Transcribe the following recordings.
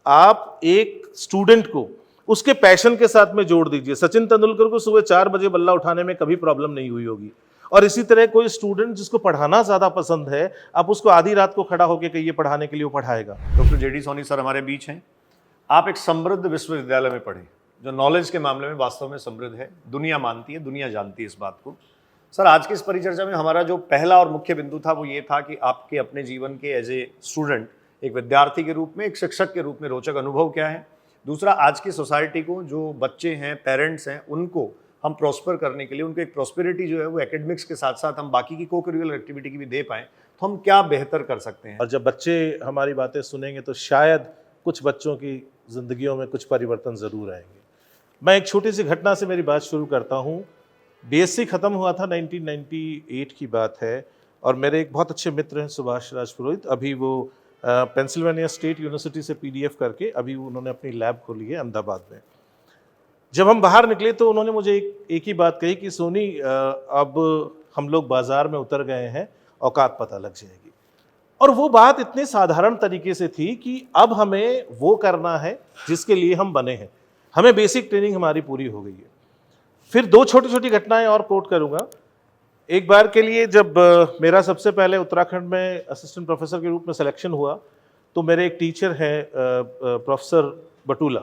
आप एक स्टूडेंट को उसके पैशन के साथ में जोड़ दीजिए। सचिन तेंदुलकर को सुबह 4 बजे बल्ला उठाने में कभी प्रॉब्लम नहीं हुई होगी, और इसी तरह कोई स्टूडेंट जिसको पढ़ाना ज्यादा पसंद है, आप उसको आधी रात को खड़ा होकर कहिए पढ़ाने के लिए, वो पढ़ाएगा। डॉक्टर जेडी सोनी सर हमारे बीच हैं। आप एक समृद्ध विश्वविद्यालय में पढ़े जो नॉलेज के मामले में वास्तव में समृद्ध है, दुनिया मानती है, दुनिया जानती है इस बात को। सर, आज की इस परिचर्चा में हमारा जो पहला और मुख्य बिंदु था वो ये था कि आपके अपने जीवन के एज ए स्टूडेंट, एक विद्यार्थी के रूप में, एक शिक्षक के रूप में रोचक अनुभव क्या है। दूसरा, आज की सोसाइटी को, जो बच्चे हैं, पेरेंट्स हैं, उनको हम प्रॉस्पर करने के लिए, उनको एक प्रॉस्पेरिटी जो है वो एकेडमिक्स के साथ साथ हम बाकी की को करिकुलर एक्टिविटी की भी दे पाएँ, तो हम क्या बेहतर कर सकते हैं। और जब बच्चे हमारी बातें सुनेंगे तो शायद कुछ बच्चों की जिंदगियों में कुछ परिवर्तन जरूर आएंगे। मैं एक छोटी सी घटना से मेरी बात शुरू करता हूँ। बीएससी खत्म हुआ था, 1998 की बात है, और मेरे एक बहुत अच्छे मित्र हैं सुभाष राज पुरोहित। अभी वो पेंसिल्वेनिया स्टेट यूनिवर्सिटी से पीडीएफ करके अभी उन्होंने अपनी लैब खोली है अहमदाबाद में। जब हम बाहर निकले तो उन्होंने मुझे एक ही बात कही कि सोनी, अब हम लोग बाजार में उतर गए हैं, औकात पता लग जाएगी। और वो बात इतने साधारण तरीके से थी कि अब हमें वो करना है जिसके लिए हम बने हैं, हमें बेसिक ट्रेनिंग हमारी पूरी हो गई है। फिर दो छोटी छोटी घटनाएं और कोट करूंगा। एक बार के लिए जब मेरा सबसे पहले उत्तराखंड में असिस्टेंट प्रोफेसर के रूप में सिलेक्शन हुआ, तो मेरे एक टीचर हैं प्रोफेसर बटूला,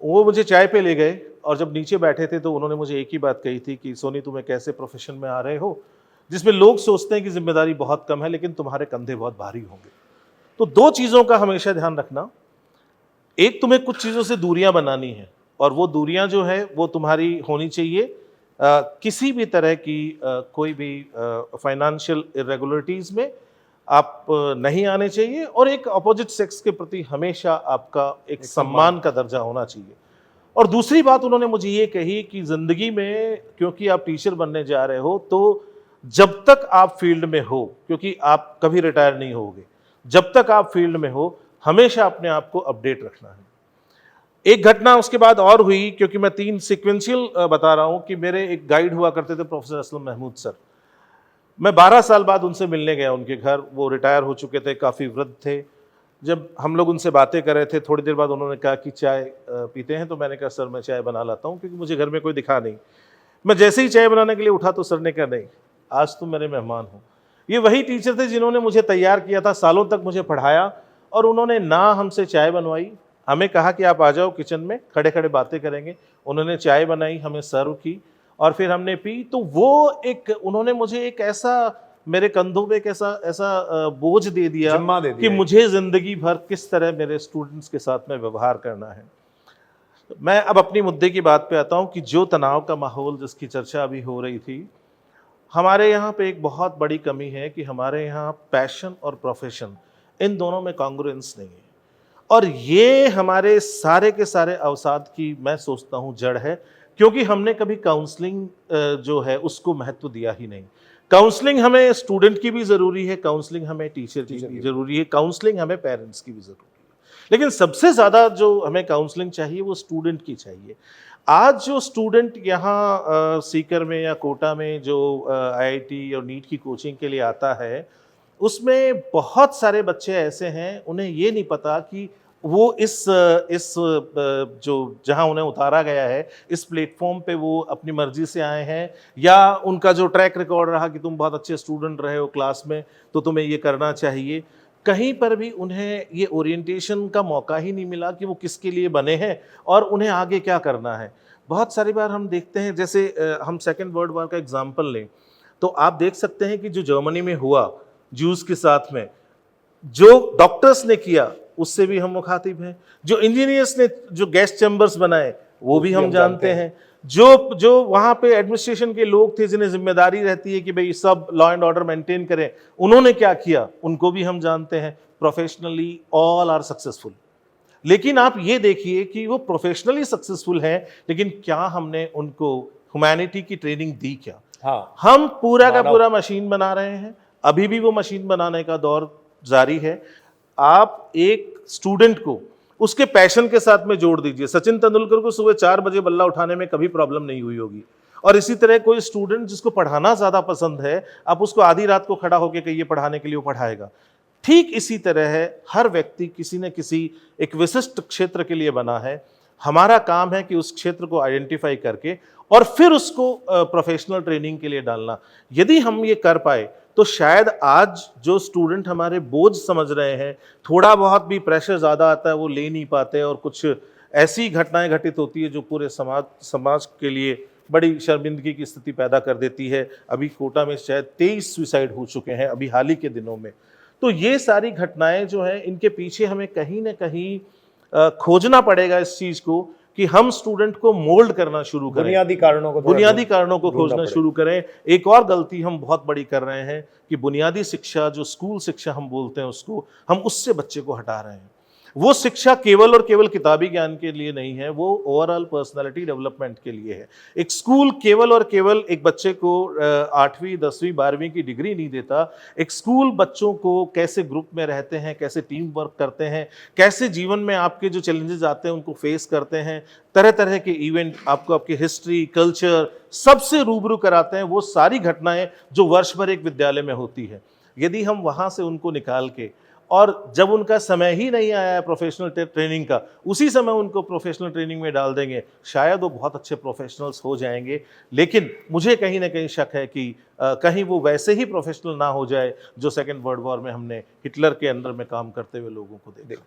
वो मुझे चाय पे ले गए, और जब नीचे बैठे थे तो उन्होंने मुझे एक ही बात कही थी कि सोनी, तुम एक ऐसे प्रोफेशन में आ रहे हो जिसमें लोग सोचते हैं कि जिम्मेदारी बहुत कम है, लेकिन तुम्हारे कंधे बहुत भारी होंगे। तो दो चीज़ों का हमेशा ध्यान रखना। एक, तुम्हें कुछ चीज़ों से दूरियां बनानी है, और वो दूरियां जो है वो तुम्हारी होनी चाहिए किसी भी तरह की कोई भी फाइनेंशियल इरेगुलरिटीज़ में आप नहीं आने चाहिए, और एक अपोजिट सेक्स के प्रति हमेशा आपका एक सम्मान का दर्जा होना चाहिए। और दूसरी बात उन्होंने मुझे ये कही कि ज़िंदगी में क्योंकि आप टीचर बनने जा रहे हो, तो जब तक आप फील्ड में हो, क्योंकि आप कभी रिटायर नहीं होगे, जब तक आप फील्ड में हो हमेशा अपने आप को अपडेट रखना है। एक घटना उसके बाद और हुई, क्योंकि मैं 3 सिक्वेंशियल बता रहा हूं कि मेरे एक गाइड हुआ करते थे प्रोफेसर असलम महमूद सर। मैं 12 साल बाद उनसे मिलने गया उनके घर। वो रिटायर हो चुके थे, काफ़ी वृद्ध थे। जब हम लोग उनसे बातें कर रहे थे, थोड़ी देर बाद उन्होंने कहा कि चाय पीते हैं, तो मैंने कहा सर मैं चाय बना लाता हूँ, क्योंकि मुझे घर में कोई दिखा नहीं। मैं जैसे ही चाय बनाने के लिए उठा तो सर ने कहा नहीं, आज तुम मेरे मेहमान हो। ये वही टीचर थे जिन्होंने मुझे तैयार किया था, सालों तक मुझे पढ़ाया, और उन्होंने ना हमसे चाय बनवाई, हमें कहा कि आप आ जाओ किचन में, खड़े खड़े बातें करेंगे। उन्होंने चाय बनाई, हमें सर्व की, और फिर हमने पी। तो वो एक, उन्होंने मुझे एक ऐसा, मेरे कंधों पे एक ऐसा बोझ दे दिया कि मुझे जिंदगी भर किस तरह मेरे स्टूडेंट्स के साथ में व्यवहार करना है। मैं अब अपनी मुद्दे की बात पे आता हूँ कि जो तनाव का माहौल जिसकी चर्चा अभी हो रही थी, हमारे यहाँ पे एक बहुत बड़ी कमी है कि हमारे यहाँ पैशन और प्रोफेशन, इन दोनों में कॉन्ग्रुएंस नहीं है, और ये हमारे सारे के सारे अवसाद की मैं सोचता हूँ जड़ है, क्योंकि हमने कभी काउंसलिंग जो है उसको महत्व दिया ही नहीं। काउंसलिंग हमें स्टूडेंट की भी ज़रूरी है, काउंसलिंग हमें टीचर की भी ज़रूरी है, काउंसलिंग हमें पेरेंट्स की भी ज़रूरी है, लेकिन सबसे ज़्यादा जो हमें काउंसलिंग चाहिए वो स्टूडेंट की चाहिए। आज जो स्टूडेंट यहाँ सीकर में या कोटा में जो आईआईटी और नीट की कोचिंग के लिए आता है, उसमें बहुत सारे बच्चे ऐसे हैं, उन्हें ये नहीं पता कि वो इस जो जहाँ उन्हें उतारा गया है, इस प्लेटफॉर्म पे वो अपनी मर्जी से आए हैं, या उनका जो ट्रैक रिकॉर्ड रहा कि तुम बहुत अच्छे स्टूडेंट रहे हो क्लास में, तो तुम्हें ये करना चाहिए। कहीं पर भी उन्हें ये ओरिएंटेशन का मौका ही नहीं मिला कि वो किसके लिए बने हैं और उन्हें आगे क्या करना है। बहुत सारी बार हम देखते हैं, जैसे हम सेकेंड वर्ल्ड वॉर का एग्जाम्पल लें, तो आप देख सकते हैं कि जो जर्मनी में हुआ ज्यूज के साथ में, जो डॉक्टर्स ने किया उससे भी हम मुखातिब हैं, जो इंजीनियर्स ने जो गैस चैम्बर्स बनाए वो भी हम जानते हैं, जो वहाँ पे एडमिनिस्ट्रेशन के लोग थे जिन्हें जिम्मेदारी रहती है कि भाई सब लॉ एंड ऑर्डर मेंटेन करें, उन्होंने क्या किया उनको भी हम जानते हैं। प्रोफेशनली ऑल आर सक्सेसफुल, लेकिन आप ये देखिए कि वो प्रोफेशनली सक्सेसफुल हैं, लेकिन क्या हमने उनको ह्यूमैनिटी की ट्रेनिंग दी क्या? हाँ, हम पूरा का पूरा मशीन बना रहे हैं, अभी भी वो मशीन बनाने का दौर जारी है। आप एक स्टूडेंट को उसके पैशन के साथ में जोड़ दीजिए। सचिन तेंदुलकर को सुबह 4 बजे बल्ला उठाने में कभी प्रॉब्लम नहीं हुई होगी, और इसी तरह कोई स्टूडेंट जिसको पढ़ाना ज़्यादा पसंद है, आप उसको आधी रात को खड़ा होकर कहिए पढ़ाने के लिए, वो पढ़ाएगा। ठीक इसी तरह है, हर व्यक्ति किसी न किसी एक विशिष्ट क्षेत्र के लिए बना है। हमारा काम है कि उस क्षेत्र को आइडेंटिफाई करके और फिर उसको प्रोफेशनल ट्रेनिंग के लिए डालना। यदि हम ये कर पाए तो शायद आज जो स्टूडेंट हमारे बोझ समझ रहे हैं, थोड़ा बहुत भी प्रेशर ज़्यादा आता है वो ले नहीं पाते, और कुछ ऐसी घटनाएं घटित होती है जो पूरे समाज के लिए बड़ी शर्मिंदगी की स्थिति पैदा कर देती है। अभी कोटा में शायद 23 सुसाइड हो चुके हैं अभी हाल ही के दिनों में। तो ये सारी घटनाएं जो हैं, इनके पीछे हमें कहीं ना कहीं खोजना पड़ेगा इस चीज को कि हम स्टूडेंट को मोल्ड करना शुरू करें, बुनियादी कारणों को खोजना पड़ेगा। शुरू करें। एक और गलती हम बहुत बड़ी कर रहे हैं कि बुनियादी शिक्षा, जो स्कूल शिक्षा हम बोलते हैं उसको, हम उससे बच्चे को हटा रहे हैं। वो शिक्षा केवल और केवल किताबी ज्ञान के लिए नहीं है, वो ओवरऑल पर्सनालिटी डेवलपमेंट के लिए है। एक स्कूल केवल और केवल एक बच्चे को 8वीं 10वीं 12वीं की डिग्री नहीं देता। एक स्कूल बच्चों को कैसे ग्रुप में रहते हैं, कैसे टीम वर्क करते हैं, कैसे जीवन में आपके जो चैलेंजेस आते हैं उनको फेस करते हैं, तरह तरह के इवेंट आपको आपकी हिस्ट्री, कल्चर सबसे रूबरू कराते हैं। वो सारी घटनाएं जो वर्ष भर एक विद्यालय में होती है, यदि हम वहाँ से उनको निकाल के, और जब उनका समय ही नहीं आया है प्रोफेशनल ट्रेनिंग का, उसी समय उनको प्रोफेशनल ट्रेनिंग में डाल देंगे, शायद वो बहुत अच्छे प्रोफेशनल्स हो जाएंगे। लेकिन मुझे कहीं ना कहीं शक है कि कहीं वो वैसे ही प्रोफेशनल ना हो जाए जो सेकेंड वर्ल्ड वॉर में हमने हिटलर के अंडर में काम करते हुए लोगों को देखा।